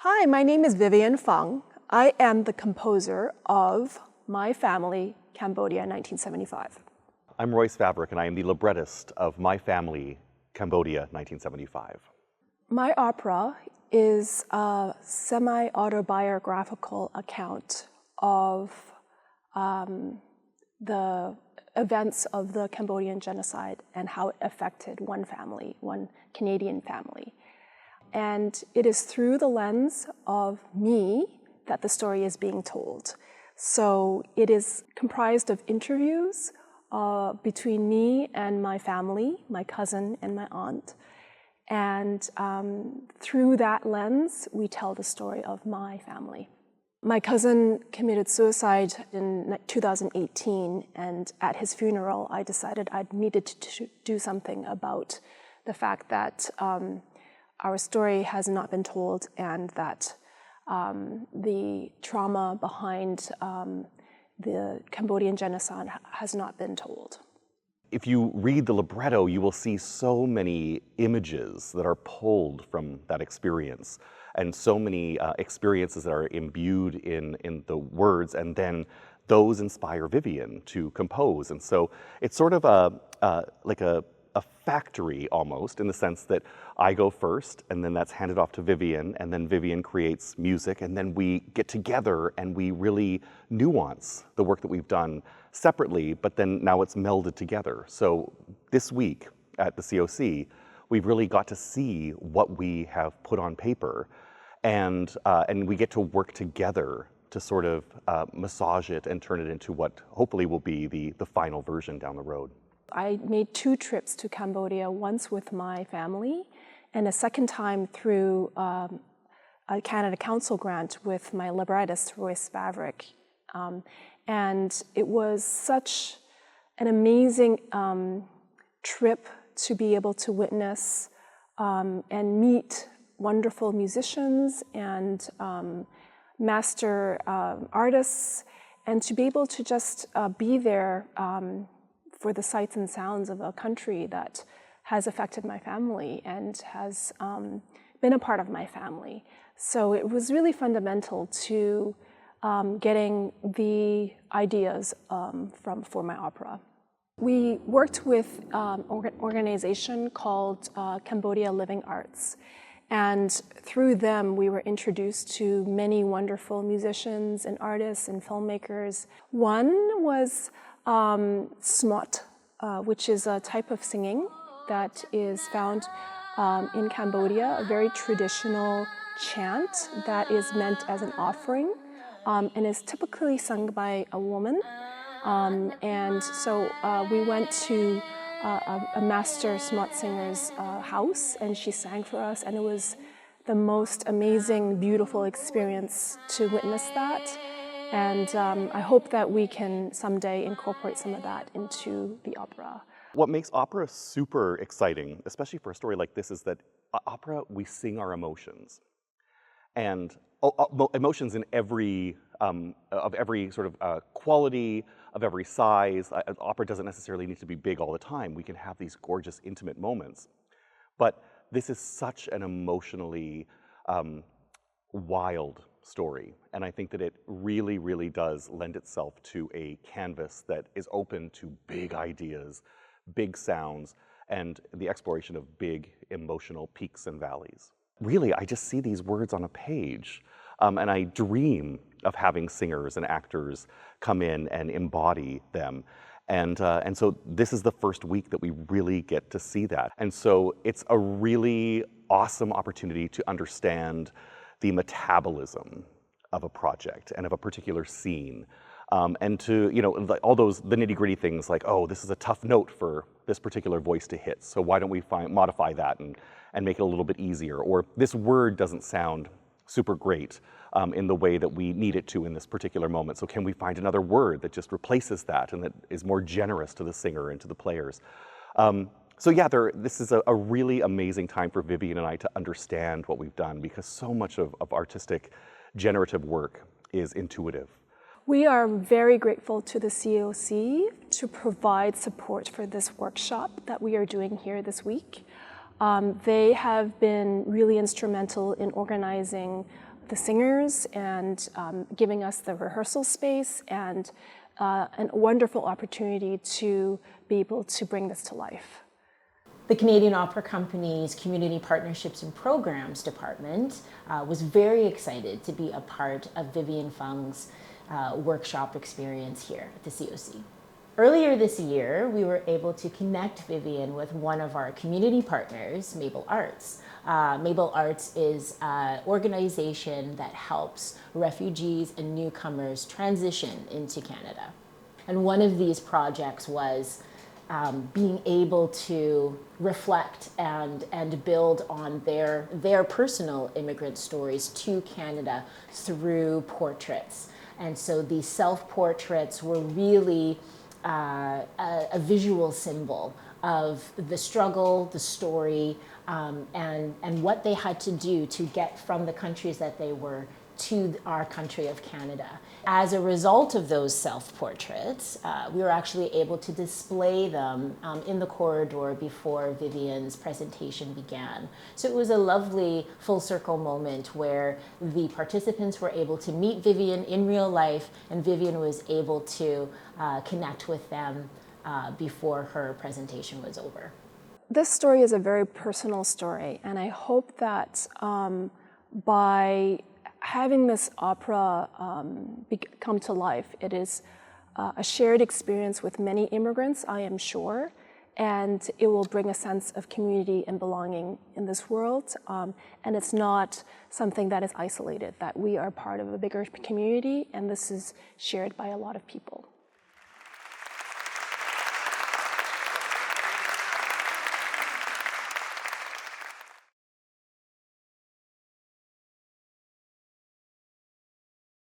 Hi, my name is Vivian Fung. I am the composer of My Family, Cambodia, 1975. I'm Royce Vavrek, and I am the librettist of My Family, Cambodia, 1975. My opera is a semi-autobiographical account of the events of the Cambodian genocide and how it affected one family, one Canadian family. And it is through the lens of me that the story is being told. So it is comprised of interviews between me and my family, my cousin and my aunt. And through that lens, we tell the story of my family. My cousin committed suicide in 2018, and at his funeral, I decided I needed to do something about the fact that our story has not been told, and that the trauma behind the Cambodian genocide has not been told. If you read the libretto, you will see so many images that are pulled from that experience, and so many experiences that are imbued in the words, and then those inspire Vivian to compose. And so it's sort of like a factory almost, in the sense that I go first, and then that's handed off to Vivian, and then Vivian creates music, and then we get together and we really nuance the work that we've done separately, but then now it's melded together. So this week at the COC, we've really got to see what we have put on paper, and we get to work together to sort of massage it and turn it into what hopefully will be the final version down the road. I made 2 trips to Cambodia, once with my family, and a second time through a Canada Council grant with my librettist, Royce Vavrek. And it was such an amazing trip to be able to witness and meet wonderful musicians and master artists, and to be able to just be there for the sights and sounds of a country that has affected my family and has been a part of my family. So it was really fundamental to getting the ideas for my opera. We worked with an organization called Cambodia Living Arts, and through them we were introduced to many wonderful musicians and artists and filmmakers. One was smot, which is a type of singing that is found in Cambodia, a very traditional chant that is meant as an offering and is typically sung by a woman. And so we went to a master smot singer's house, and she sang for us, and it was the most amazing, beautiful experience to witness that. And I hope that we can someday incorporate some of that into the opera. What makes opera super exciting, especially for a story like this, is that opera, we sing our emotions. And emotions in every, of every sort of quality, of every size. Opera doesn't necessarily need to be big all the time. We can have these gorgeous, intimate moments. But this is such an emotionally wild story, and I think that it really, really does lend itself to a canvas that is open to big ideas, big sounds, and the exploration of big emotional peaks and valleys. Really, I just see these words on a page, and I dream of having singers and actors come in and embody them. And so this is the first week that we really get to see that. And so it's a really awesome opportunity to understand the metabolism of a project and of a particular scene, and to, you know, all those, the nitty-gritty things like, oh, this is a tough note for this particular voice to hit, so why don't we modify that and make it a little bit easier? Or this word doesn't sound super great in the way that we need it to in this particular moment, so can we find another word that just replaces that and that is more generous to the singer and to the players? So yeah, this is a really amazing time for Vivian and I to understand what we've done, because so much of artistic generative work is intuitive. We are very grateful to the COC to provide support for this workshop that we are doing here this week. They have been really instrumental in organizing the singers and giving us the rehearsal space and a wonderful opportunity to be able to bring this to life. The Canadian Opera Company's Community Partnerships and Programs Department was very excited to be a part of Vivian Fung's workshop experience here at the COC. Earlier this year, we were able to connect Vivian with one of our community partners, Mabel Arts. Mabel Arts is an organization that helps refugees and newcomers transition into Canada. And one of these projects was being able to reflect and build on their personal immigrant stories to Canada through portraits. And so these self-portraits were really a visual symbol of the struggle, the story, and what they had to do to get from the countries that they were to our country of Canada. As a result of those self-portraits, we were actually able to display them in the corridor before Vivian's presentation began. So it was a lovely full circle moment where the participants were able to meet Vivian in real life, and Vivian was able to connect with them before her presentation was over. This story is a very personal story, and I hope that by having this opera come to life, it is a shared experience with many immigrants, I am sure, and it will bring a sense of community and belonging in this world. And it's not something that is isolated, that we are part of a bigger community, and this is shared by a lot of people.